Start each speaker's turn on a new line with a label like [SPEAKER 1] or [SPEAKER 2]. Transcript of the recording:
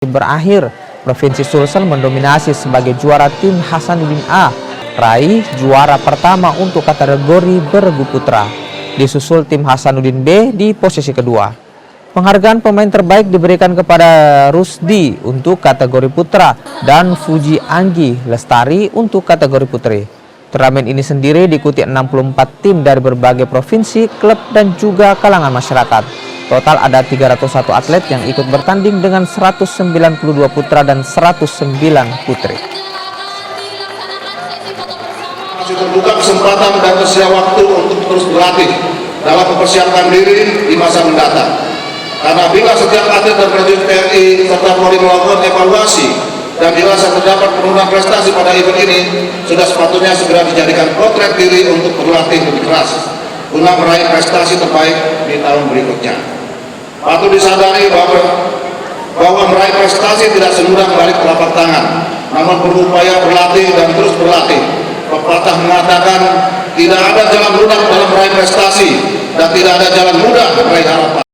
[SPEAKER 1] Berakhir, Provinsi Sulsel mendominasi sebagai juara tim Hasanuddin A, raih juara pertama untuk kategori bergu putra. Disusul tim Hasanuddin B di posisi kedua. Penghargaan pemain terbaik diberikan kepada Rusdi untuk kategori putra dan Fuji Anggi Lestari untuk kategori putri. Turnamen ini sendiri diikuti 64 tim dari berbagai provinsi, klub, dan juga kalangan masyarakat. Total ada 301 atlet yang ikut bertanding dengan 192 putra dan 109 putri.
[SPEAKER 2] Masih terbuka kesempatan dan tersisa waktu untuk terus berlatih dalam mempersiapkan diri di masa mendatang. Karena bila setiap atlet dan prajurit TNI serta Polri melakukan evaluasi dan dirasa terdapat penurunan prestasi pada event ini, sudah sepatutnya segera dijadikan potret diri untuk berlatih lebih keras guna meraih prestasi terbaik di tahun berikutnya. Patut disadari bahwa meraih prestasi tidak semudah balik telapak tangan, namun berupaya berlatih dan terus berlatih. Pepatah mengatakan tidak ada jalan lunak dalam meraih prestasi dan tidak ada jalan mudah meraih harapan.